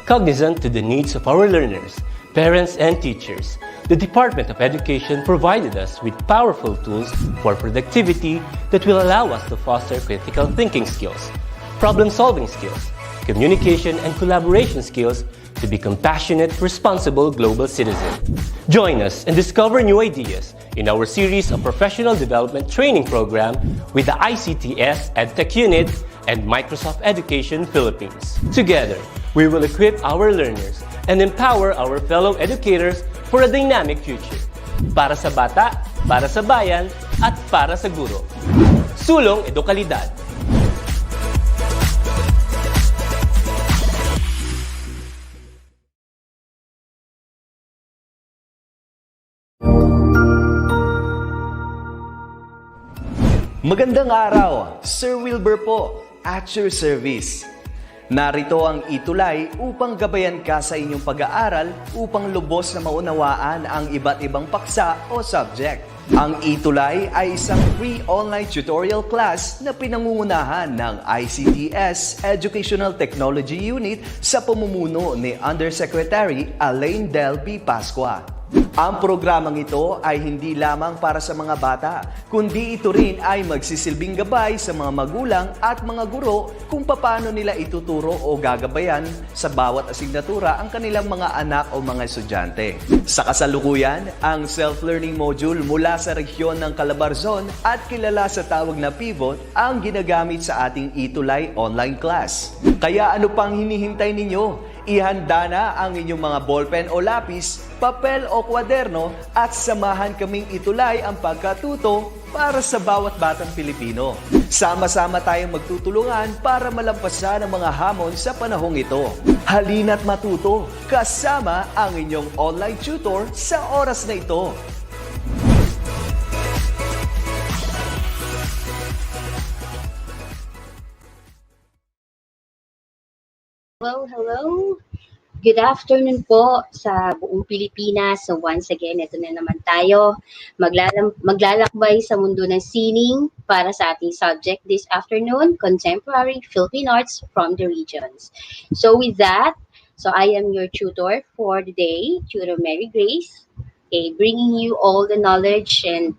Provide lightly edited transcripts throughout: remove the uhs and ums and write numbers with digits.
Cognizant to the needs of our learners, parents, and teachers, the Department of Education provided us with powerful tools for productivity that will allow us to foster critical thinking skills, problem-solving skills, communication and collaboration skills to be compassionate, responsible global citizens. Join us and discover new ideas in our series of professional development training program with the ICT's Edtech Unit and Microsoft Education Philippines. Together, we will equip our learners and empower our fellow educators for a dynamic future. Para sa bata, para sa bayan, at para sa guro. Sulong Edukalidad. Magandang araw, Sir Wilbur po, at your service. Narito ang ETUlay upang gabayan ka sa inyong pag-aaral upang lubos na maunawaan ang iba't ibang paksa o subject. Ang ETUlay ay isang free online tutorial class na pinangungunahan ng ICT's Educational Technology Unit sa pamumuno ni Undersecretary Elaine Del P. Pascua. Ang programang ito ay hindi lamang para sa mga bata, kundi ito rin ay magsisilbing gabay sa mga magulang at mga guro kung paano nila ituturo o gagabayan sa bawat asignatura ang kanilang mga anak o mga estudyante. Sa kasalukuyan, ang self-learning module mula sa rehiyon ng Calabarzon at kilala sa tawag na pivot ang ginagamit sa ating ETUlay online class. Kaya ano pang hinihintay ninyo? Ihanda na ang inyong mga ballpen o lapis, papel o kwaderno at samahan kaming itulay ang pagkatuto para sa bawat batang Pilipino. Sama-sama tayong magtutulungan para malampasan ang mga hamon sa panahong ito. Halina't matuto kasama ang inyong online tutor sa oras na ito. Hello. Good afternoon po sa buong Pilipinas. So once again, ito na naman tayo. Maglalakbay sa mundo ng sining para sa ating subject this afternoon, Contemporary Philippine Arts from the Regions. So with that, I am your tutor for the day, Tutor Mary Grace, bringing you all the knowledge and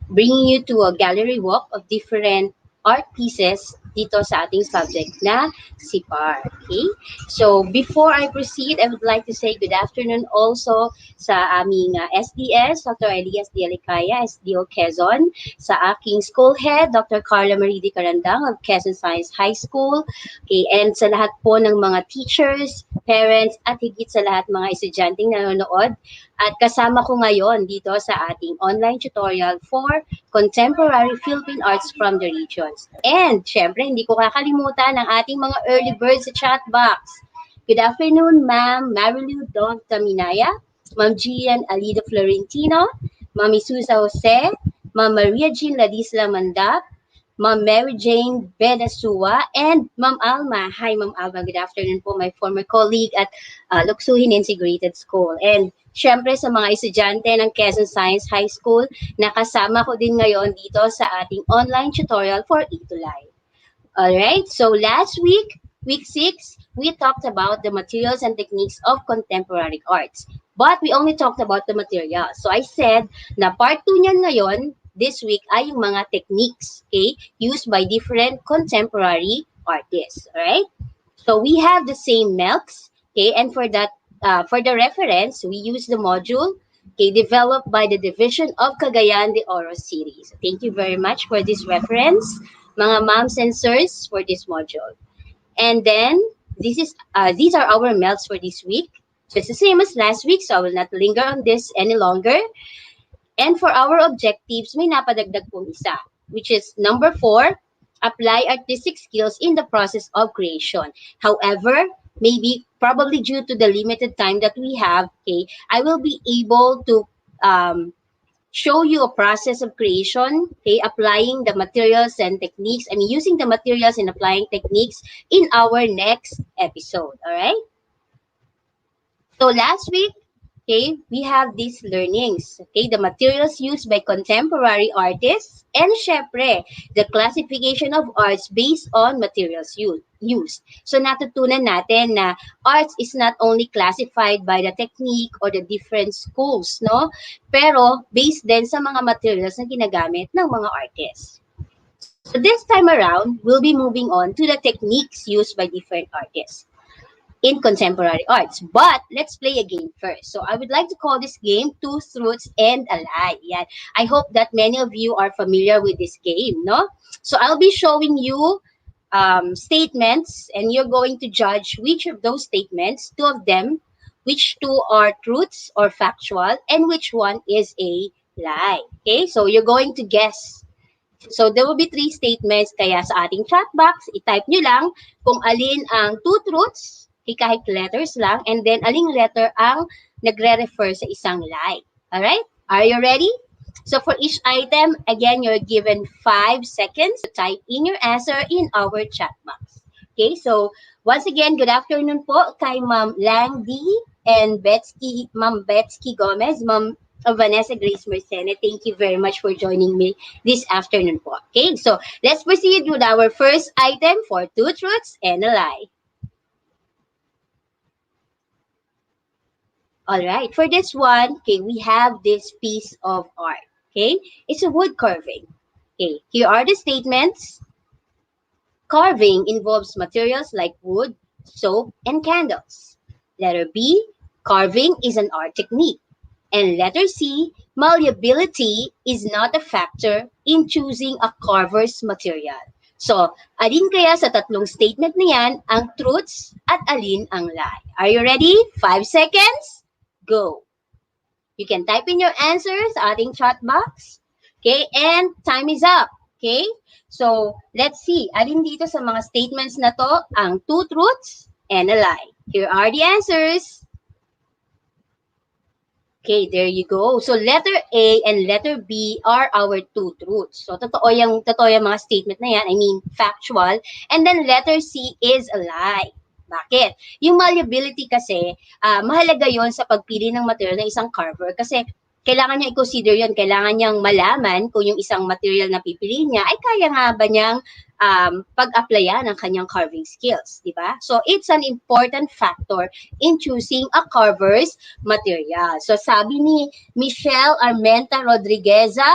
bringing you to a gallery walk of different art pieces dito sa ating subject na si PAR. Okay? So, before I proceed, I would like to say good afternoon also sa aming SDS, Dr. Elias D. Alicaya, SDO Quezon, sa aking school head, Dr. Carla Marie D. Carandang of Quezon Science High School, okay, and sa lahat po ng mga teachers, parents, at higit sa lahat mga estudyanteng nanonood. At kasama ko ngayon dito sa ating online tutorial for Contemporary Philippine Arts from the Regions. And, syempre, hindi ko kakalimutan ang ating mga early birds sa chat box. Good afternoon, Ma'am Marilu Don Taminaya, Ma'am Gian Alida Florentino, Ma'am Isusa Jose, Ma'am Maria Jean Ladisla Mandap, Ma'am Mary Jane Bedasua, and Ma'am Alma. Hi, Ma'am Alma. Good afternoon po, my former colleague at Luksuhin Integrated School. And syempre sa mga estudyante ng Quezon Science High School, nakasama ko din ngayon dito sa ating online tutorial for ETUlay. Alright, so last week, week 6, we talked about the materials and techniques of contemporary arts. But we only talked about the materials. So I said na part 2 niyan ngayon, this week, ay yung mga techniques, okay, used by different contemporary artists. Alright? So we have the same MELCs, okay, and for that, for the reference, we use the module, okay, developed by the Division of Cagayan de Oro City. So thank you very much for this reference, mga moms and sirs, for this module. And then, these are our MELCs for this week. So it's the same as last week, so I will not linger on this any longer. And for our objectives, may napadagdag pong isa, which is number 4, apply artistic skills in the process of creation. However, maybe probably due to the limited time that we have, okay, I will be able to show you a process of creation, okay, applying the materials and techniques, using the materials and applying techniques in our next episode, all right? So last week, Okay, we have these learnings. Okay, the materials used by contemporary artists, and syempre, the classification of arts based on materials used. So natutunan natin na arts is not only classified by the technique or the different schools, no? Pero based din sa mga materials na ginagamit ng mga artists. So this time around, we'll be moving on to the techniques used by different artists in contemporary arts. But let's play a game first. So I would like to call this game Two Truths and a Lie. Yeah. I hope that many of you are familiar with this game, no? So I'll be showing you statements, and you're going to judge which of those statements, two of them, which two are truths or factual, and which one is a lie. Okay, so you're going to guess. So there will be three statements, kaya sa ating chat box, i-type nyo lang kung alin ang two truths, kahit letters lang, and then aling letter ang nagre-refer sa isang lie. Alright? Are you ready? So for each item, again, you're given 5 seconds to type in your answer in our chat box. Okay, so once again, good afternoon po kay Ma'am Lang D and Ma'am Betsky Gomez, Ma'am Vanessa Grace Mercene. Thank you very much for joining me this afternoon po. Okay, so let's proceed with our first item for two truths and a lie. All right, for this one, okay, we have this piece of art. Okay, it's a wood carving. Okay, here are the statements. Carving involves materials like wood, soap, and candles. Letter B, carving is an art technique. And letter C, malleability is not a factor in choosing a carver's material. So, alin kaya sa tatlong statement na yan ang truths at alin ang lie? Are you ready? 5 seconds? Go. You can type in your answers sa ating chat box. Okay, and time is up. Okay, so let's see. Alin dito sa mga statements na to ang two truths and a lie? Here are the answers. Okay, there you go. So letter A and letter B are our two truths. So totoo yung mga statement na yan. I mean, factual. And then letter C is a lie. Bakit? Yung malleability kasi, mahalaga yon sa pagpili ng material ng isang carver kasi kailangan niya i-consider yun. Kailangan niyang malaman kung yung isang material na pipiliin niya ay kaya nga ba niyang pag-applyan ng kanyang carving skills, di ba? So, it's an important factor in choosing a carver's material. So, sabi ni Michelle Armenta Rodrigueza,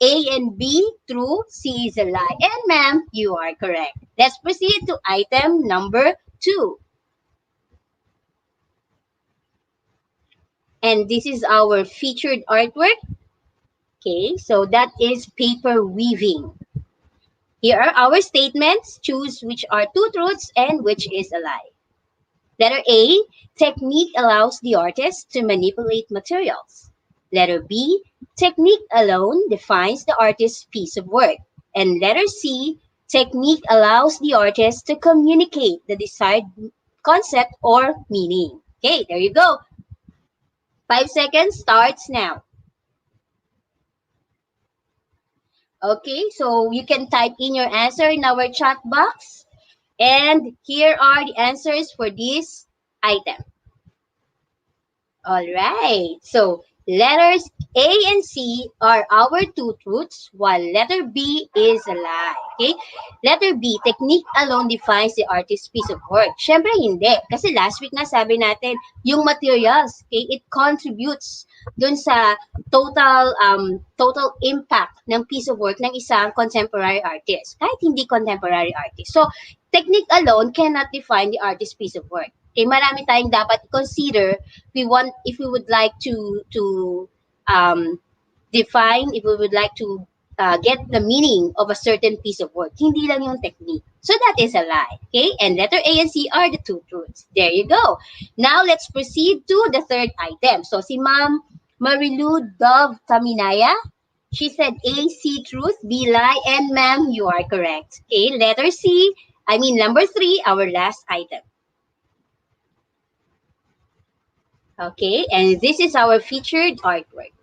A and B, true, C is a lie. And ma'am, you are correct. Let's proceed to item number 2. And this is our featured artwork. Okay, so that is paper weaving. Here are our statements. Choose which are two truths and which is a lie. Letter A, technique allows the artist to manipulate materials. Letter B, technique alone defines the artist's piece of work. And letter C, technique allows the artist to communicate the desired concept or meaning. Okay, there you go. 5 seconds starts now. Okay, so you can type in your answer in our chat box. And here are the answers for this item. All right, so letters A and C are our two truths, while letter B is a lie. Okay? Letter B, technique alone defines the artist's piece of work. Syempre hindi. Kasi last week na sabi natin, yung materials, okay, it contributes dun sa total impact ng piece of work ng isang contemporary artist. Kahit hindi contemporary artist. So, technique alone cannot define the artist's piece of work. Okay, marami tayong dapat consider if we would like to define, if we would like to get the meaning of a certain piece of work. Hindi lang yung technique. So that is a lie. Okay, and letter A and C are the two truths. There you go. Now let's proceed to the third item. So si Ma'am Marilu Dove Taminaya, she said A, C, truth, B, lie, and ma'am, you are correct. Okay, letter C, number 3, our last item. Okay, and this is our featured artwork.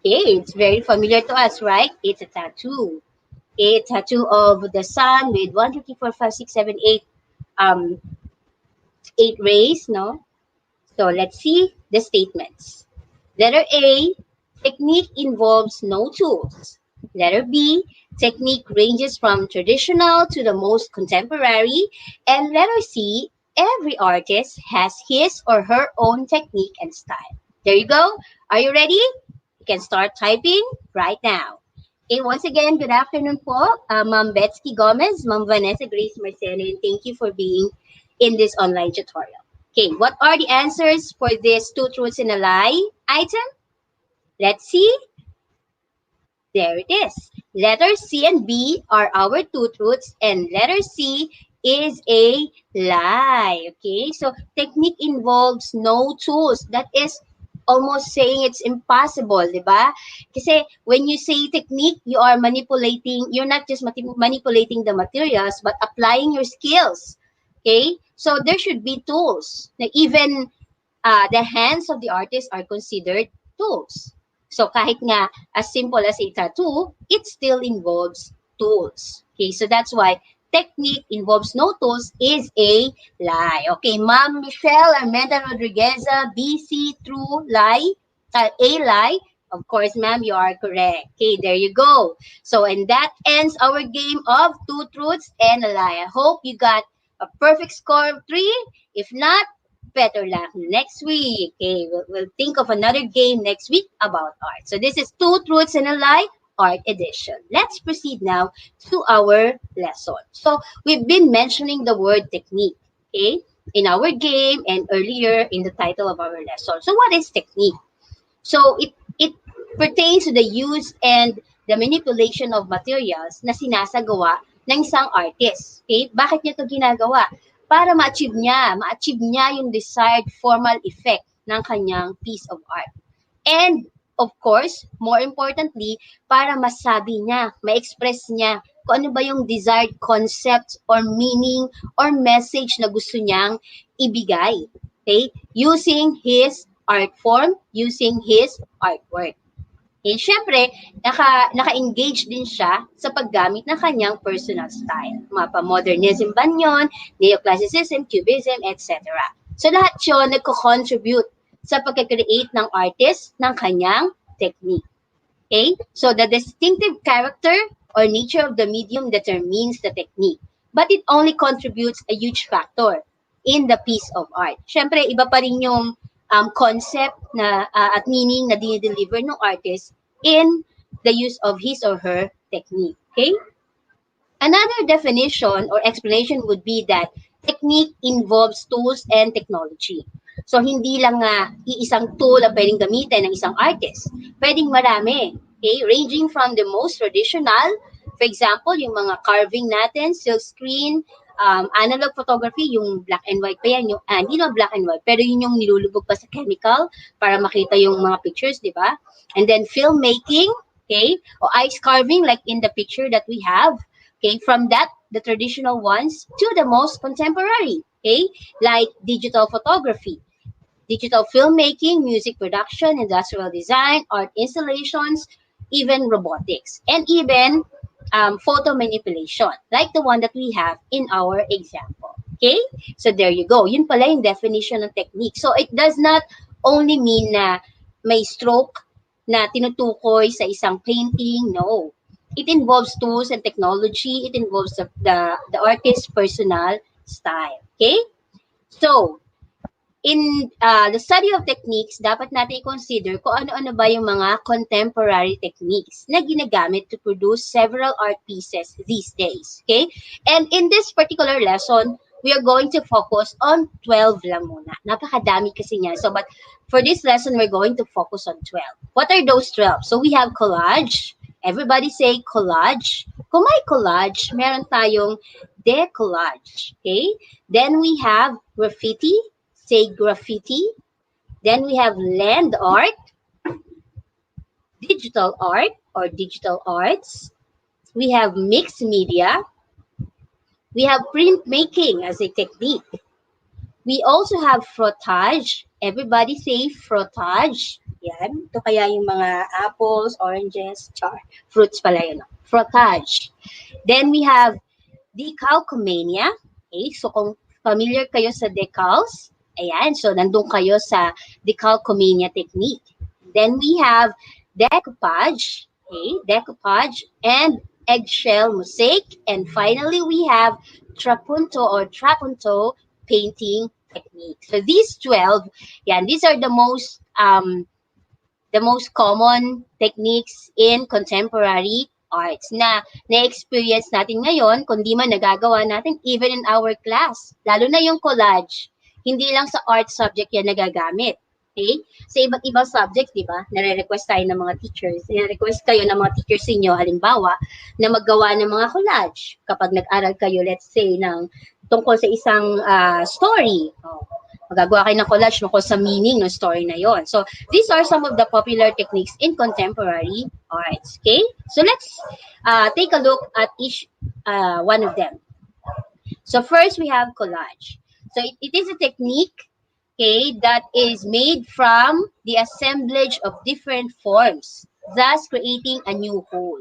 Okay, it's very familiar to us, right? It's a tattoo. A tattoo of the sun with 1, 2, 3, 4, 5, 6, 7, 8 rays, no? So let's see the statements. Letter A, technique involves no tools. Letter B, technique ranges from traditional to the most contemporary. And letter C, every artist has his or her own technique and style. There you go. Are you ready? You can start typing right now. Okay, once again, good afternoon po, Ma'am Betsky Gomez, Ma'am Vanessa Grace Marcelo, and thank you for being in this online tutorial. Okay, what are the answers for this two truths and a lie item? Let's see. There it is. Letter C and B are our two truths, and letter C is a lie. Okay, so technique involves no tools. That is almost saying it's impossible, di ba? Kasi when you say technique, you are manipulating, you're not just manipulating the materials, but applying your skills. Okay, so there should be tools. Now, even the hands of the artist are considered tools. So kahit nga as simple as a tattoo, it still involves tools. Okay, so that's why technique involves no tools is a lie. Okay, Ma'am Michelle Armenta Rodriguez, BC, true lie, a lie. Of course, ma'am, you are correct. Okay, there you go. So, and that ends our game of two truths and a lie. I hope you got a perfect score of 3. If not, better luck next week. Okay, we'll think of another game next week about art. So this is Two Truths and a Lie Art Edition. Let's proceed now to our lesson. So we've been mentioning the word technique, okay, in our game and earlier in the title of our lesson. So what is technique? So it pertains to the use and the manipulation of materials na sinasagawa ng isang artist. Okay? Bakit niya ito ginagawa? Para ma-achieve niya yung desired formal effect ng kanyang piece of art. And of course, more importantly, para masabi niya, ma-express niya kung ano ba yung desired concept or meaning or message na gusto niyang ibigay. Okay? Using his art form, using his artwork. Eh, syempre, naka-engage din siya sa paggamit ng kanyang personal style. Mapa-modernism ba yun, neoclassicism, cubism, etc. So lahat yun nagko-contribute sa pagka-create ng artist ng kanyang technique. Okay? So the distinctive character or nature of the medium determines the technique. But it only contributes a huge factor in the piece of art. Syempre, iba pa rin yung concept na at meaning na dinideliver ng artist in the use of his or her technique. Okay? Another definition or explanation would be that technique involves tools and technology. So, hindi lang iisang tool ang pwedeng gamitin ng isang artist. Pwedeng marami. Okay? Ranging from the most traditional, for example, yung mga carving natin, silk screen, analog photography, yung black and white pa yan, yung, hindi na black and white, pero yun yung nilulubog pa sa chemical para makita yung mga pictures, di ba? And then filmmaking, okay, or ice carving like in the picture that we have, okay, from that, the traditional ones to the most contemporary, okay, like digital photography, digital filmmaking, music production, industrial design, art installations, even robotics, and even photo manipulation, like the one that we have in our example. Okay? So there you go. Yun pala yung definition ng technique. So it does not only mean na may stroke na tinutukoy sa isang painting. No. It involves tools and technology. It involves the artist's personal style. Okay? So, in the study of techniques, dapat natin i-consider kung ano-ano ba yung mga contemporary techniques na ginagamit to produce several art pieces these days. Okay? And in this particular lesson, we are going to focus on 12 lang muna. Napakadami kasi niya. So, but for this lesson, we're going to focus on 12. What are those 12? So, we have collage. Everybody say collage. Kung may collage, meron tayong decollage. Okay? Then we have graffiti. Say graffiti. Then we have land art, digital art or digital arts. We have mixed media. We have printmaking as a technique. We also have frottage. Everybody say frottage. Yan. Ito kaya yung mga apples, oranges, fruits pala yun. Frottage. Then we have decalcomania. Okay, so kung familiar kayo sa decals, Ayan, so nandun kayo sa decalcomania technique. Then we have decoupage, okay, decoupage and eggshell mosaic. And finally, we have trapunto or trapunto painting technique. So these 12, yeah, these are the most common techniques in contemporary arts na na-experience natin ngayon, kundi man nagagawa natin even in our class. Lalo na yung collage. Hindi lang sa art subject yan nagagamit. Okay? Sa iba't ibang subjects, di ba? Nare-request tayo ng mga teachers. Nare-request kayo ng mga teachers inyo, halimbawa, na maggawa ng mga collage. Kapag nag-aral kayo, let's say, tungkol sa isang story. Oh, magagawa kayo ng collage tungkol sa meaning ng story na yon. So, these are some of the popular techniques in contemporary arts. Okay? So, let's take a look at each one of them. So, first, we have collage. So, it is a technique, okay, that is made from the assemblage of different forms, thus creating a new whole.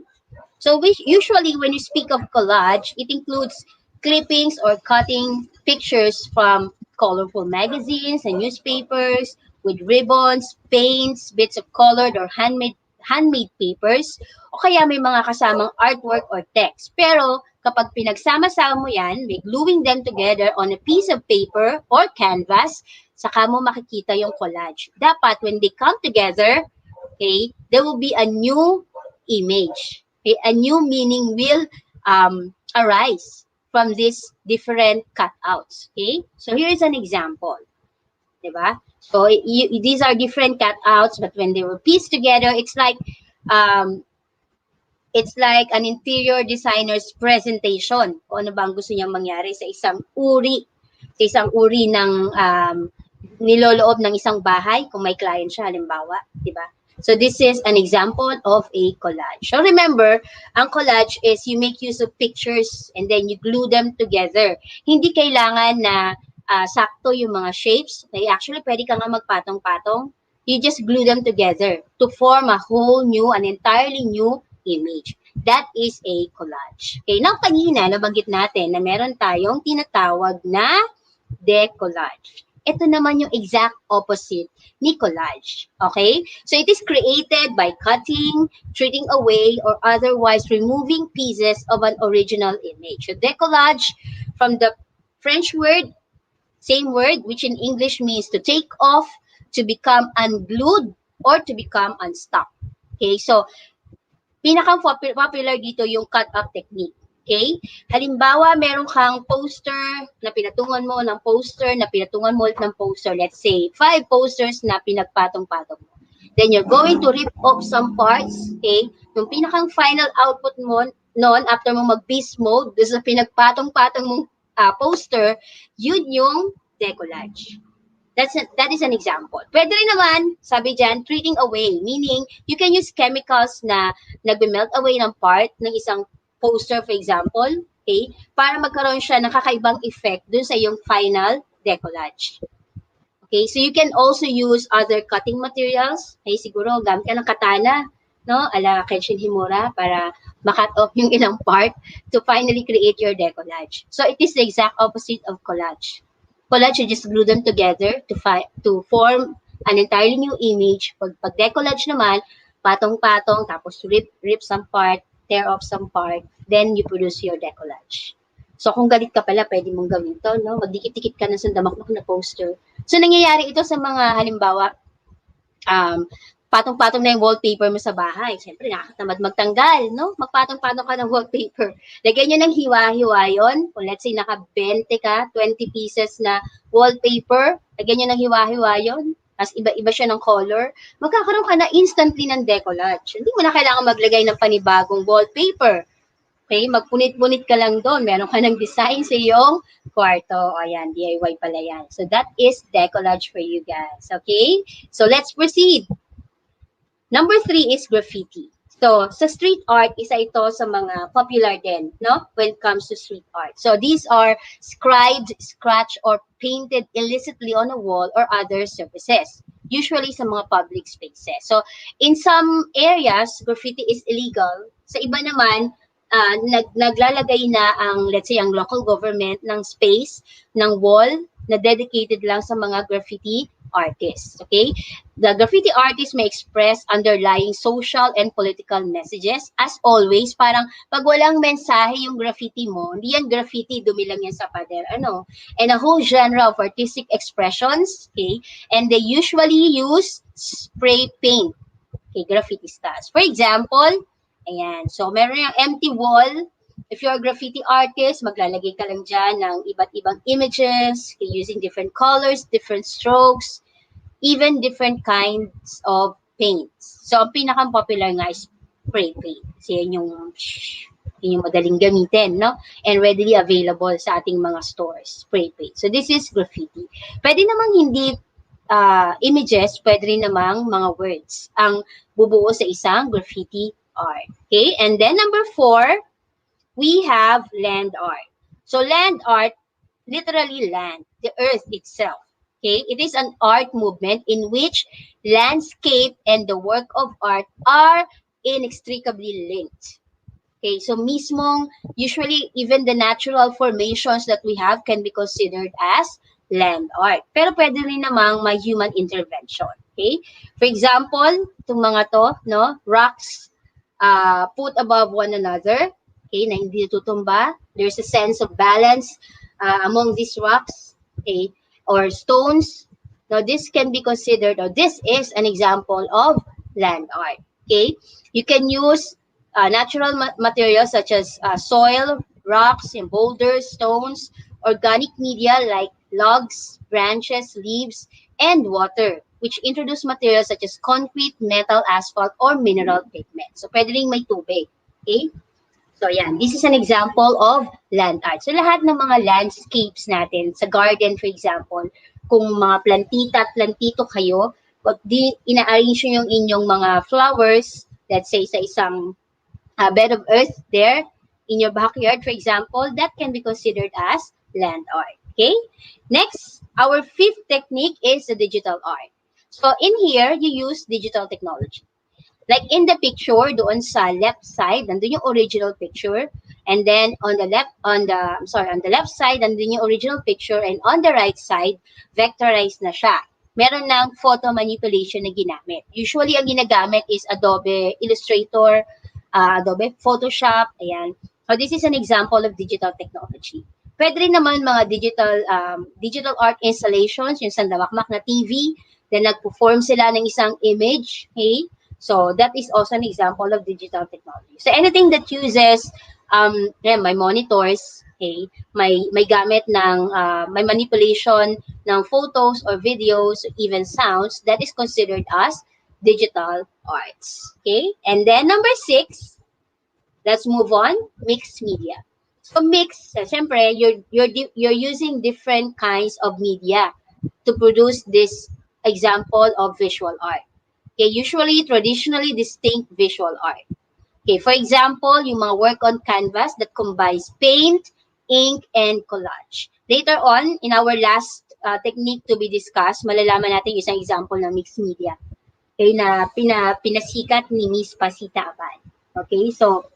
So, usually, when you speak of collage, it includes clippings or cutting pictures from colorful magazines and newspapers with ribbons, paints, bits of colored or handmade papers, o kaya may mga kasamang artwork or text. Pero kapag pinagsama-sama mo yan, by gluing them together on a piece of paper or canvas, saka mo makikita yung collage. Dapat when they come together, okay, there will be a new image. Okay? A new meaning will arise from these different cutouts. Okay? So here is an example. Diba? So these are different cutouts, but when they were pieced together, it's like an interior designer's presentation. Kung ano bang gusto niyang mangyari sa isang uri ng niloloob ng isang bahay, kung may client siya, halimbawa. Diba? So this is an example of a collage. So remember, ang collage is you make use of pictures and then you glue them together. Hindi kailangan na sakto yung mga shapes. Actually, pwede ka nga magpatong-patong. You just glue them together to form a whole new, an entirely new image. That is a collage. Okay, now kanina, nabanggit natin na meron tayong tinatawag na decollage. Ito naman yung exact opposite ni collage. Okay? So it is created by cutting, treating away, or otherwise removing pieces of an original image. So decollage, from the French word, same word, which in English means to take off, to become unglued, or to become unstuck. Okay? So pinaka-popular dito yung cut-up technique. Okay? Halimbawa, meron kang poster na pinatungan mo ng poster na pinatungan mo ulit ng poster. Let's say, 5 posters na pinagpatong-patong mo. Then you're going to rip off some parts. Okay? Yung pinakang final output mo noon, after mo mag-beast mode, doon sa pinagpatong-patong mong poster, yun yung decollage. That is an example. Pwede rin naman, sabi dyan, treating away. Meaning, you can use chemicals na nagbe-melt away ng part ng isang poster, for example, okay, para magkaroon siya ng kakaibang effect dun sa iyong final decollage. Okay, so you can also use other cutting materials. Okay, siguro gamit ka ng katana, no, ala Kenshin Himura, para makat off yung ilang part to finally create your decollage. So it is the exact opposite of collage. Collage, you just glue them together to form an entirely new image. Pag decollage naman, patong-patong, tapos rip some part, tear off some part, then you produce your decollage. So kung galit ka pala, pwede mong gawin to, no? Magdikit-dikit ka na sa damakmak na poster. So nangyayari ito sa mga, halimbawa, patong-patong na yung wallpaper mo sa bahay. Siyempre, nakakatamad magtanggal, no? Magpatong-patong ka ng wallpaper. Lagyan nyo ng hiwa-hiwa yun. Kung let's say, naka-20 ka, 20 pieces na wallpaper, lagyan nyo ng hiwa-hiwa yun. Tapos iba-iba siya ng color. Magkakaroon ka na instantly ng decollage. Hindi mo na kailangan maglagay ng panibagong wallpaper. Okay? Magpunit-punit ka lang doon. Meron ka ng design sa iyong kwarto. O yan, DIY pala yan. So that is decollage for you guys. Okay? So let's proceed. Number 3 is graffiti. So, sa street art, isa ito sa mga popular din, no? When it comes to street art. So, these are scribed, scratched, or painted illicitly on a wall or other surfaces, usually sa mga public spaces. So, in some areas, graffiti is illegal. Sa iba naman, naglalagay na ang, let's say, ang local government ng space, ng wall, na dedicated lang sa mga graffiti artists. Okay? The graffiti artist may express underlying social and political messages. As always, parang pag walang mensahe yung graffiti mo, hindi yan graffiti, dumi lang yan sa pader. Ano? And a whole genre of artistic expressions. Okay? And they usually use spray paint. Okay, graffiti styles. For example, ayan. So, meron yung empty wall. If you're a graffiti artist, maglalagay ka lang dyan ng iba't ibang images, okay, using different colors, different strokes, even different kinds of paints. So, ang pinaka-popular nga is spray paint. So, yun yung madaling gamitin, no? And readily available sa ating mga stores, spray paint. So, this is graffiti. Pwede namang hindi images, pwede rin namang mga words ang bubuo sa isang graffiti art. Okay? And then number 4, we have land art. So land art, literally land, the earth itself. Okay? It is an art movement in which landscape and the work of art are inextricably linked. Okay, so mismong, usually even the natural formations that we have can be considered as land art. Pero pwede rin namang may human intervention. Okay? For example, itong mga to, no, rocks put above one another, okay, na hindi tutumba. There's a sense of balance among these rocks, okay, or stones. Now, this can be considered, or this is an example of land art. Okay? You can use natural materials such as soil, rocks, and boulders, stones, organic media like logs, branches, leaves, and water, which introduce materials such as concrete, metal, asphalt, or mineral pigment. So, pwede rin may tubig. Okay? So, yan. This is an example of land art. So, lahat ng mga landscapes natin, sa garden, for example, kung mga plantita at plantito kayo, pag ina-arrange nyo yung inyong mga flowers, let's say sa isang bed of earth there, in your backyard, for example, that can be considered as land art. Okay? Next, our 5th technique is the digital art. So in here, you use digital technology. Like in the picture, doon sa left side, nandun yung original picture, and then on the left side, nandun yung original picture, and on the right side, vectorized na siya. Meron ng photo manipulation na ginamit. Usually, ang ginagamit is Adobe Illustrator, Adobe Photoshop, ayan. So this is an example of digital technology. Pwede rin naman mga digital art installations, yung sandamakmak na TV, then nag-perform sila ng isang image, okay? So that is also an example of digital technology. So anything that uses may monitors, okay, may gamit ng may manipulation ng photos or videos, even sounds, that is considered as digital arts. Okay? And then number 6, let's move on, mixed media. So mix, syempre, you're using different kinds of media to produce this example of visual art. Okay, usually traditionally distinct visual art. Okay, for example, yung mga work on canvas that combines paint, ink, and collage. Later on, in our last technique to be discussed, malalaman natin yung isang example ng mixed media. Okay, na pinasikat ni Miss Pasita Abad. Okay, so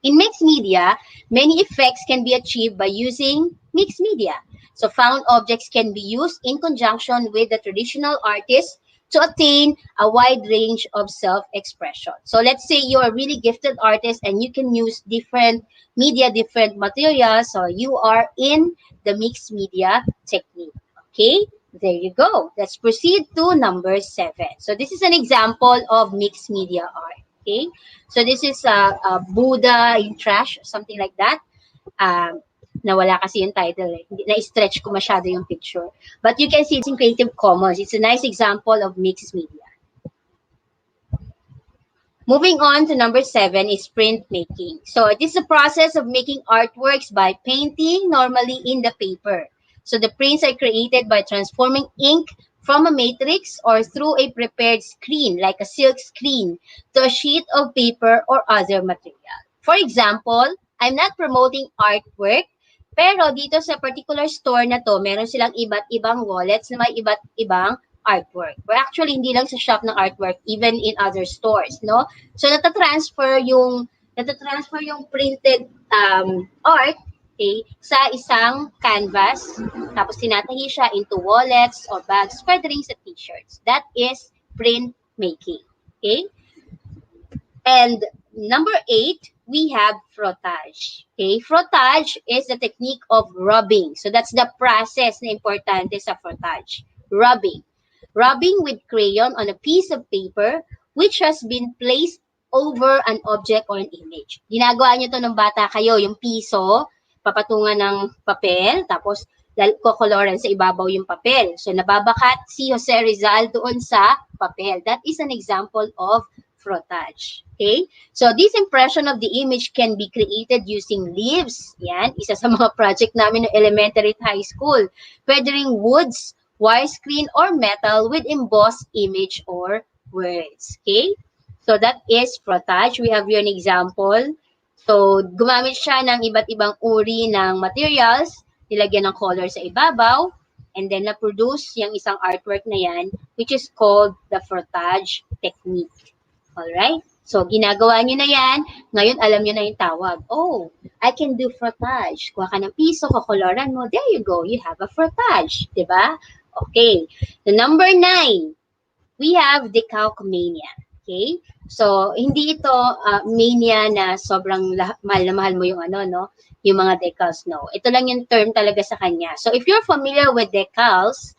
in mixed media, many effects can be achieved by using mixed media. So found objects can be used in conjunction with the traditional artist to attain a wide range of self-expression. So let's say you're a really gifted artist and you can use different media, different materials. So you are in the mixed media technique. Okay, there you go. Let's proceed to number 7. So this is an example of mixed media art. Okay, so this is a Buddha in trash, something like that. Nawala kasi yung title eh. Na-stretch ko masyado yung picture. But you can see it's in Creative Commons. It's a nice example of mixed media. Moving on to number 7 is printmaking. So this is a process of making artworks by painting, normally in the paper. So the prints are created by transforming ink from a matrix or through a prepared screen, like a silk screen, to a sheet of paper or other material. For example, I'm not promoting artwork, pero dito sa particular store na to, meron silang iba't ibang wallets na may iba't ibang artwork. But actually, hindi lang sa shop ng artwork, even in other stores, no? So, natatransfer yung printed art, okay, sa isang canvas. Tapos tinatahi siya into wallets or bags, pwede rin sa t-shirts. That is print making. Okay? And number 8, we have frottage. Okay? Frottage is the technique of rubbing. So that's the process na importante sa frottage. Rubbing. Rubbing with crayon on a piece of paper which has been placed over an object or an image. Ginagawa nyo to ng bata kayo, yung piso, papatungan ng papel, tapos kokoloran sa ibabaw yung papel. So nababakat si Jose Rizal doon sa papel. That is an example of frottage. Okay? So this impression of the image can be created using leaves. Yan, isa sa mga project namin ng elementary at high school. Pwede ring woods, wire screen, or metal with embossed image or words. Okay? So that is frottage. We have here an example. So gumamit siya ng iba't ibang uri ng materials, nilagyan ng color sa ibabaw, and then na-produce yung isang artwork na yan, which is called the frottage technique. Alright? So, ginagawa nyo na yan. Ngayon, alam nyo na yung tawag. Oh, I can do frottage. Kuha ka ng piso, kakoloran mo. There you go. You have a frottage. Diba? Okay. The number 9, we have decalcomania. Okay? So, hindi ito mania na sobrang mahal na mahal mo yung ano, no? Yung mga decals, no. Ito lang yung term talaga sa kanya. So, if you're familiar with decals,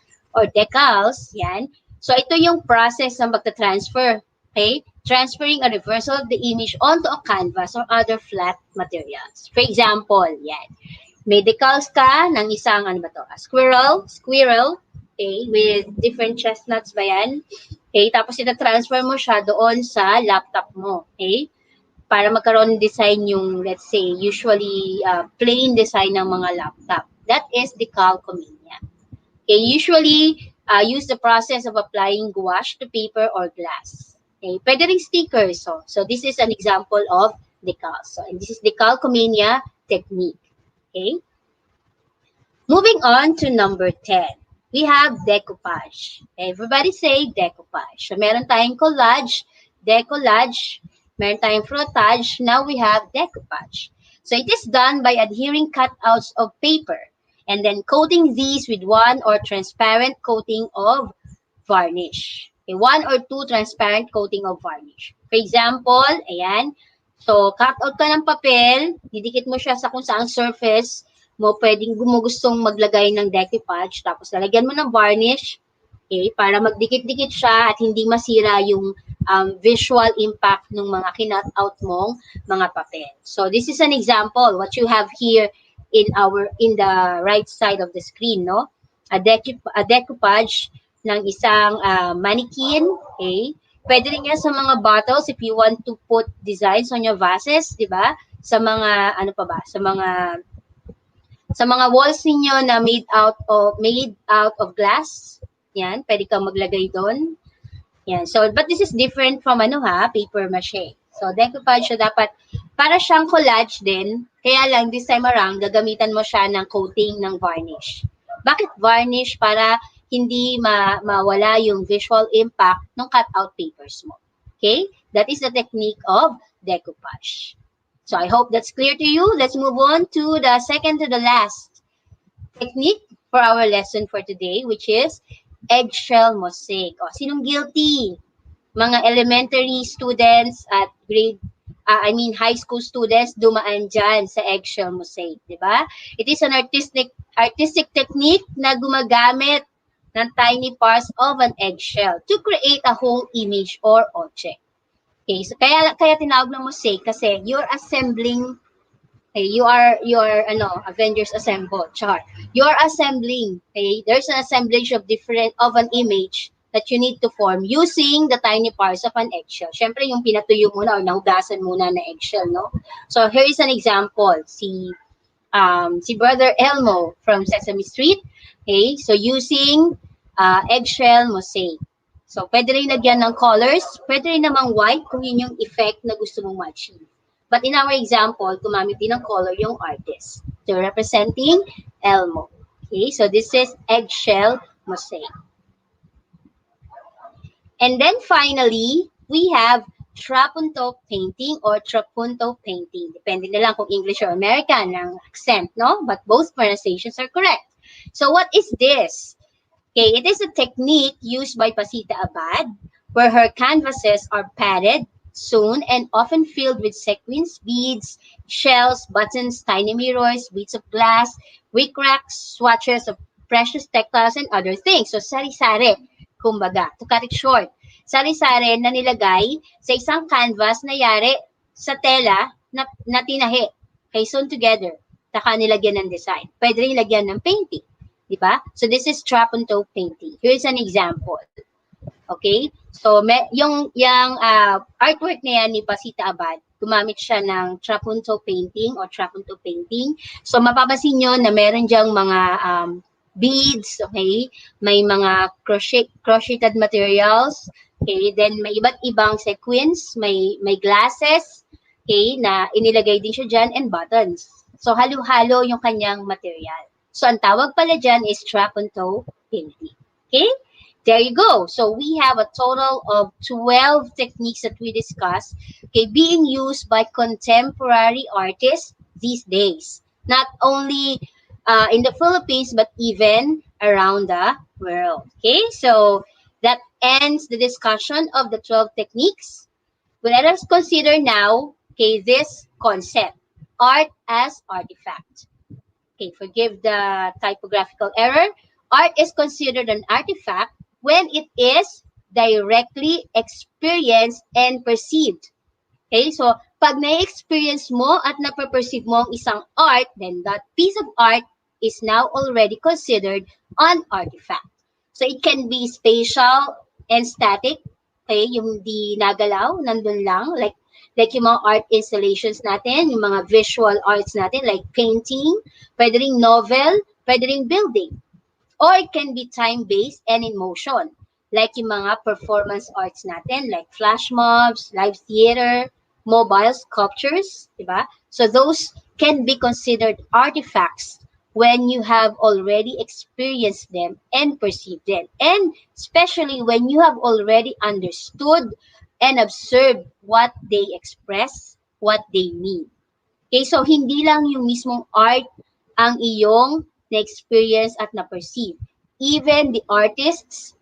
yan. So, ito yung process ng magta-transfer. Okay? Transferring a reversal of the image onto a canvas or other flat materials. For example, yan. May decals ka ng isang, ano ba to? A squirrel, okay, with different chestnuts ba yan? Okay, tapos ita-transfer mo siya doon sa laptop mo, okay? Para magkaroon ng design yung, let's say, usually plain design ng mga laptop. That is decalcomania. Okay, usually use the process of applying gouache to paper or glass. Okay, pwede ring stickers. So this is an example of decals. So, and this is decalcomania technique. Okay. Moving on to number 10. We have decoupage. Everybody say decoupage. So meron tayong collage, decollage, meron tayong frottage. Now we have decoupage. So it is done by adhering cutouts of paper and then coating these with one or transparent coating of varnish. Okay, 1 or 2 transparent coating of varnish. For example, ayan. So, cut out ka ng papel, didikit mo siya sa kung saang surface mo pwedeng gustong maglagay ng decoupage, tapos lalagyan mo ng varnish, okay, para magdikit-dikit siya at hindi masira yung visual impact ng mga kinut out mong mga papel. So, this is an example, what you have here in the right side of the screen, no? A decoupage ng isang mannequin, okay? Pwede rin yan sa mga bottles if you want to put designs on your vases, di ba? Sa mga, ano pa ba? Sa mga walls ninyo na made out of glass. Yan, pwede kang maglagay doon. Yan. So, but this is different from paper mache. So, decoupage siya dapat, para siyang collage din, kaya lang this time around, gagamitan mo siya ng coating ng varnish. Bakit varnish? Para hindi mawala yung visual impact ng cutout papers mo. Okay? That is the technique of decoupage. So I hope that's clear to you. Let's move on to the second to the last technique for our lesson for today, which is eggshell mosaic. O, sinong guilty? Mga elementary students at high school students dumaan dyan sa eggshell mosaic, di ba? It is an artistic technique na gumagamit ng tiny parts of an eggshell to create a whole image or object. Okay, so kaya tinawag ng mosaic kasi you're assembling, okay, you are Avengers Assemble, char. You're assembling, okay? There's an assemblage of an image that you need to form using the tiny parts of an eggshell. Syempre yung pinatuyo muna or nahugasan muna na eggshell, no? So here is an example. Si Brother Elmo from Sesame Street. Okay, so using eggshell mosaic. So, pwede rin lagyan ng colors, pwede rin namang white kung yun yung effect na gusto mong ma-achieve. But in our example, gumamit din ng color yung artist. So, representing Elmo. Okay, so this is eggshell mosaic. And then finally, we have trapunto painting or trapunto painting. Depende na lang kung English or American ang accent, no? But both pronunciations are correct. So what is this? Okay, it is a technique used by Pasita Abad where her canvases are padded, sewn, and often filled with sequins, beads, shells, buttons, tiny mirrors, beads of glass, wick racks, swatches of precious textiles, and other things. So, sari-sari, kumbaga, to cut it short. Sari-sari na nilagay sa isang canvas na yari sa tela na tinahi. Okay, sewn together. Taka nilagyan ng design. Pwede rin lagyan ng painting. Diba? So, this is trapunto painting. Here's an example. Okay? So, yung artwork na yan ni Pasita Abad, gumamit siya ng trapunto painting or trapunto painting. So, mapapansin nyo na meron diyang mga beads, okay? May mga crocheted materials, okay? Then, may iba't ibang sequins, may glasses, okay? Na inilagay din siya dyan, and buttons. So, halo-halo yung kanyang material. So, ang tawag pala dyan is trapunto painting. Okay? There you go. So, we have a total of 12 techniques that we discussed, okay, being used by contemporary artists these days. Not only in the Philippines, but even around the world. Okay? So, that ends the discussion of the 12 techniques. But let us consider now, okay, this concept, art as artifact. Okay, forgive the typographical error. Art is considered an artifact when it is directly experienced and perceived. Okay, so pag na-experience mo at napaperceive mo ang isang art, then that piece of art is now already considered an artifact. So it can be spatial and static. Okay, yung di nagalaw, nandun lang, like yung mga art installations natin, yung mga visual arts natin, like painting, pwede ring novel, pwede ring building. Or it can be time-based and in motion, like yung mga performance arts natin, like flash mobs, live theater, mobile sculptures, diba? So those can be considered artifacts when you have already experienced them and perceived them. And especially when you have already understood and observe what they express, what they mean. Okay, so hindi lang yung mismong art ang iyong na-experience at na-perceive. Even the artist's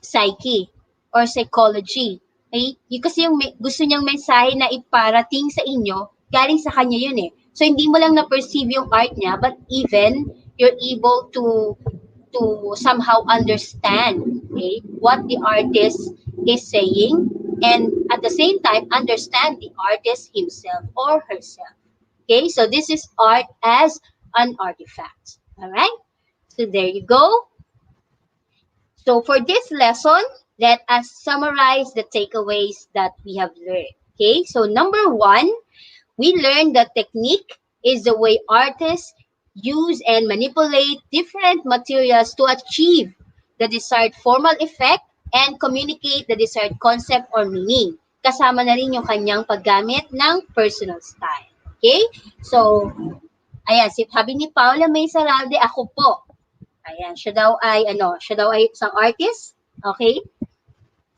psyche or psychology. Okay? Yung kasi yung gusto niyang mensahe na iparating sa inyo, galing sa kanya yun eh. So hindi mo lang na-perceive yung art niya, but even you're able to somehow understand, okay, what the artist is saying, and at the same time understand the artist himself or herself. Okay, so this is art as an artifact. All right, so there you go. So for this lesson, let us summarize the takeaways that we have learned. Okay, so number one, we learned that technique is the way artists use and manipulate different materials to achieve the desired formal effect and communicate the desired concept or meaning. Kasama na rin yung kanyang paggamit ng personal style. Okay? So, ayan, sabi ni Paula May Saralde, ako po. Ayan, siya daw ay isang artist. Okay?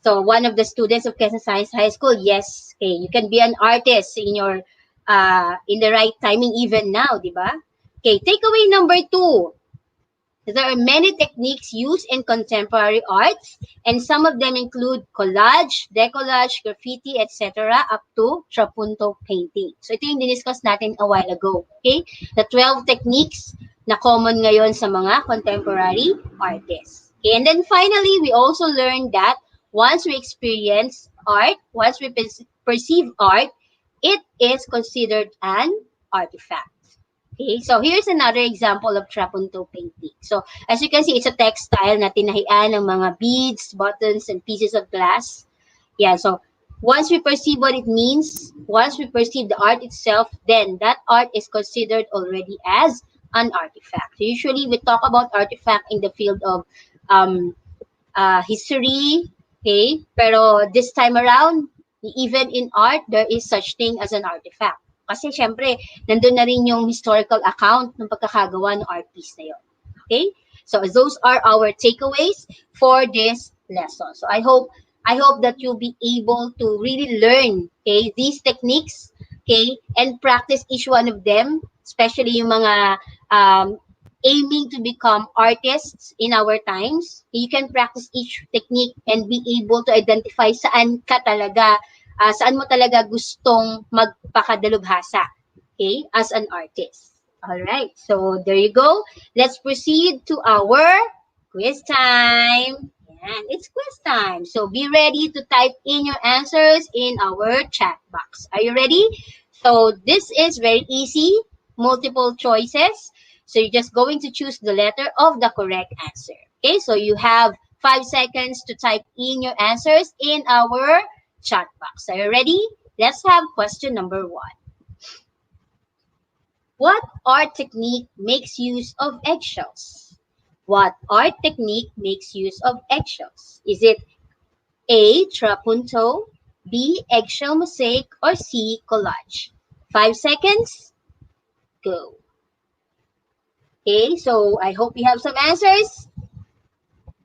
So, one of the students of Quezon Science High School, yes, okay, you can be an artist in your in the right timing even now, di ba? Okay, takeaway number 2. There are many techniques used in contemporary arts, and some of them include collage, decollage, graffiti, etc. up to trapunto painting. So ito yung diniscuss natin a while ago. Okay? The 12 techniques na common ngayon sa mga contemporary artists. Okay? And then finally, we also learned that once we experience art, once we perceive art, it is considered an artifact. Okay, so here's another example of trapunto painting. So as you can see, it's a textile na tinahian ng mga beads, buttons, and pieces of glass. Yeah, so once we perceive what it means, once we perceive the art itself, then that art is considered already as an artifact. So usually we talk about artifact in the field of history, okay? Pero this time around, even in art, there is such thing as an artifact. Kasi syempre, nandun na rin yung historical account ng pagkakagawa ng art piece na yun. Okay? So those are our takeaways for this lesson. So I hope I hope that you'll be able to really learn, okay, these techniques, okay, and practice each one of them, especially yung mga aiming to become artists in our times. You can practice each technique and be able to identify saan ka talaga, saan mo talaga gustong magpakadalubhasa, okay, as an artist. All right, so there you go. Let's proceed to our quiz time. And it's quiz time. So be ready to type in your answers in our chat box. Are you ready? So this is very easy, multiple choices. So you're just going to choose the letter of the correct answer. Okay, so you have 5 seconds to type in your answers in our chat box. Are you ready? Let's have question number 1. What art technique makes use of eggshells? What art technique makes use of eggshells? Is it A, trapunto, B, eggshell mosaic, or C, collage? 5 seconds, go. Okay, so I hope you have some answers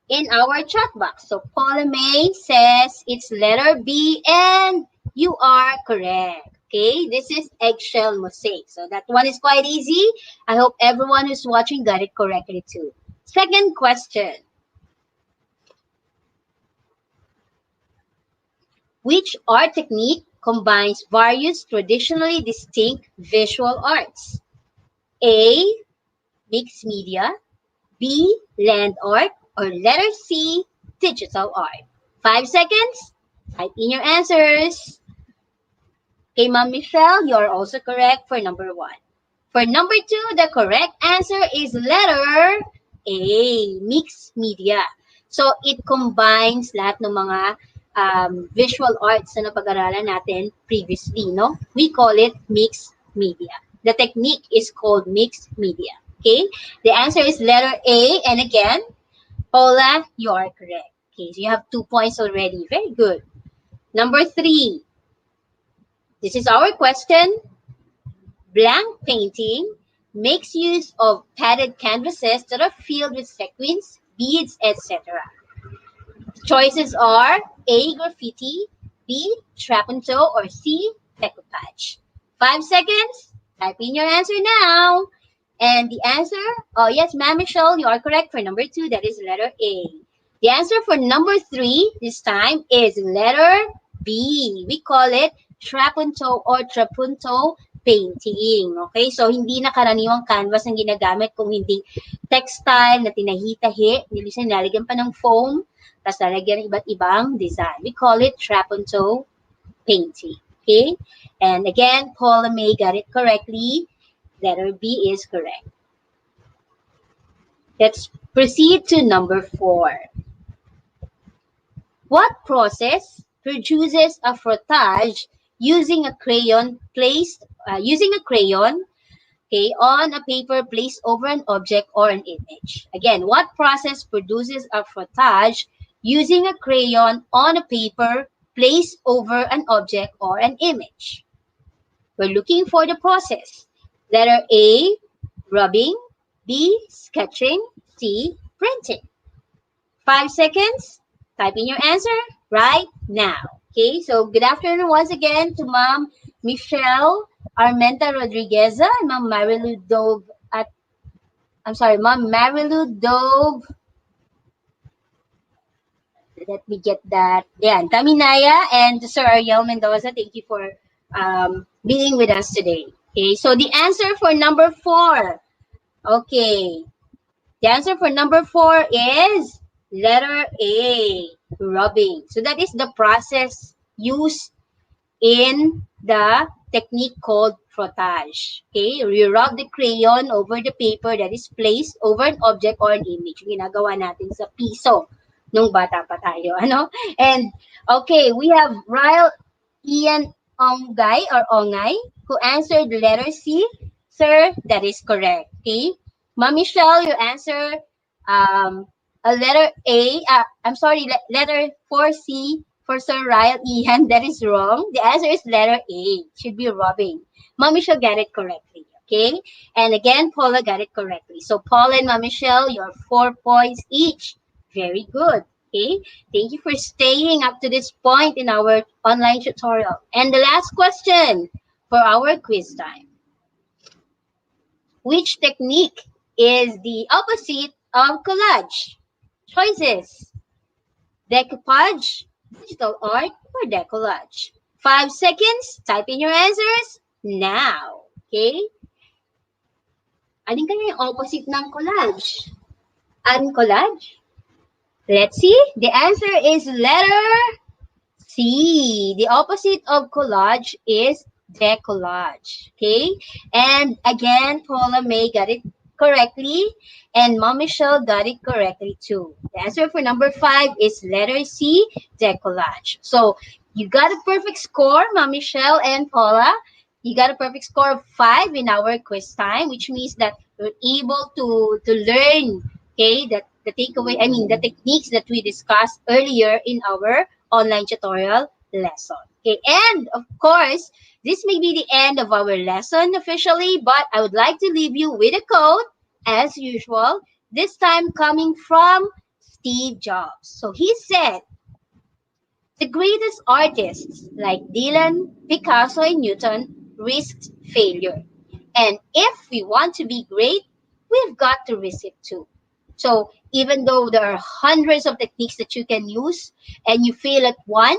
in our chat box. So Paula May says it's letter B, and you are correct. Okay, this is eggshell mosaic. So that one is quite easy. I hope everyone who's watching got it correctly too. Second question. Which art technique combines various traditionally distinct visual arts? A, mixed media, B, land art, or letter C, digital art? 5 seconds. Type in your answers. Okay, Ma'am Michelle, you're also correct for number 1. For number 2, the correct answer is letter A, mixed media. So it combines lahat ng mga visual arts na napag-aralan natin previously, no? We call it mixed media. The technique is called mixed media. Okay? The answer is letter A, and again, Paula, you are correct. Okay, so you have 2 points already. Very good. Number 3. This is our question. Blank painting makes use of padded canvases that are filled with sequins, beads, etc. Choices are A, graffiti, B, trapunto, or C, decoupage. 5 seconds. Type in your answer now. And the answer, oh yes, Ma'am Michelle, you are correct for number 2. That is letter A. The answer for number 3 this time is letter B. We call it trapunto or trapunto painting. Okay, so hindi na karaniwang canvas ang ginagamit kung hindi textile na tinahi-tahi, nilalagyan pa ng foam, tapos lalagyan ng iba't ibang design. We call it trapunto painting. Okay, and again, Paula May got it correctly. Letter B is correct. Let's proceed to number 4. What process produces a frottage using a crayon on a paper placed over an object or an image? Again, what process produces a frottage using a crayon on a paper placed over an object or an image? We're looking for the process. Letter A, rubbing, B, sketching, C, printing. 5 seconds. Type in your answer right now. Okay, so good afternoon once again to Ma'am Michelle Armenta Rodriguez and Ma'am Marilu Dove Ma'am Marilu Dove. Let me get that. Yeah, Taminaya and Sir Ariel Mendoza, thank you for being with us today. Okay, so the answer for number 4. Okay, the answer for number 4 is letter A, rubbing. So that is the process used in the technique called frottage. Okay, you rub the crayon over the paper that is placed over an object or an image. Ginagawa natin sa piso nung bata pa tayo, ano? And okay, we have Ryle Ian Ongay who answered letter C. Sir, that is correct. Okay, Ma'am Michelle, your answer a letter A, letter 4C for Sir Ryle Ian. That is wrong. The answer is letter A. It should be rubbing. Ma'am Michelle got it correctly. Okay, and again, Paula got it correctly. So Paula and Ma'am Michelle, you're 4 points each. Very good. Okay, thank you for staying up to this point in our online tutorial. And the last question for our quiz time. Which technique is the opposite of collage? Choices: decoupage, digital art, or decollage. 5 seconds. Type in your answers now. Okay? Alin kaya yung opposite ng collage? Uncollage? Let's see. The answer is letter C. The opposite of collage is decollage. Okay? And again, Paula May got it correctly, and Mom Michelle got it correctly too. The answer for number 5 is letter C, decollage. So you got a perfect score, Mom Michelle and Paula. You got a perfect score of 5 in our quiz time, which means that you're able to learn, okay, that the takeaway, the techniques that we discussed earlier in our online tutorial lesson. Okay, and of course, this may be the end of our lesson officially, but I would like to leave you with a quote, as usual, this time coming from Steve Jobs. So he said, "The greatest artists like Dylan, Picasso, and Newton risked failure. And if we want to be great, we've got to risk it too." So even though there are hundreds of techniques that you can use and you fail at one,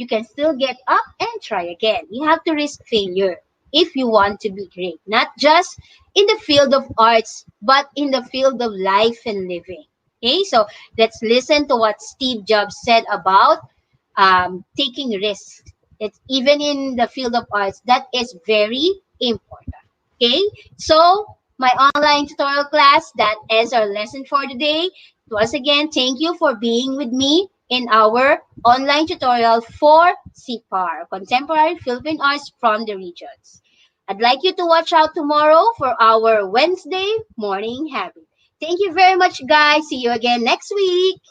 you can still get up and try again. You have to risk failure if you want to be great, not just in the field of arts, but in the field of life and living. Okay, so let's listen to what Steve Jobs said about taking risks. It's even in the field of arts, that is very important. Okay, so my online tutorial class, that is our lesson for today. Once again, thank you for being with me in our online tutorial for CPAR, Contemporary Philippine Arts from the Regions. I'd like you to watch out tomorrow for our Wednesday morning habit. Thank you very much, guys. See you again next week.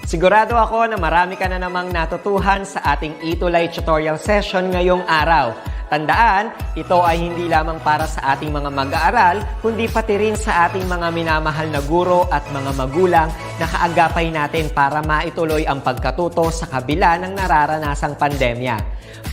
Sigurado ako na marami ka na namang natutuhan sa ating ETUlay tutorial session ngayong araw. Tandaan, ito ay hindi lamang para sa ating mga mag-aaral, kundi pati rin sa ating mga minamahal na guro at mga magulang na kaagapay natin para maituloy ang pagkatuto sa kabila ng nararanasang pandemya.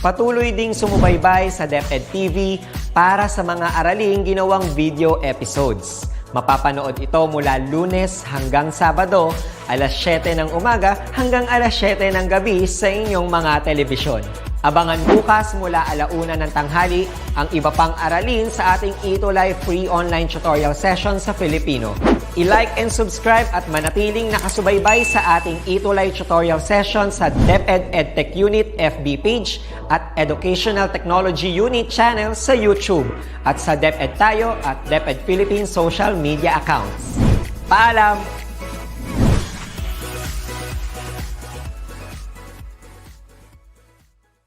Patuloy ding sumubaybay sa DepEd TV para sa mga araling ginawang video episodes. Mapapanood ito mula Lunes hanggang Sabado, alas 7 ng umaga hanggang alas 7 ng gabi sa inyong mga telebisyon. Abangan bukas mula 1:00 ng tanghali ang iba pang aralin sa ating ETUlay free online tutorial session sa Filipino. I-like and subscribe at manatiling nakasubaybay sa ating ETUlay tutorial session sa DepEd Edtech Unit FB page at Educational Technology Unit channel sa YouTube at sa DepEd Tayo at DepEd Philippine social media accounts. Paalam!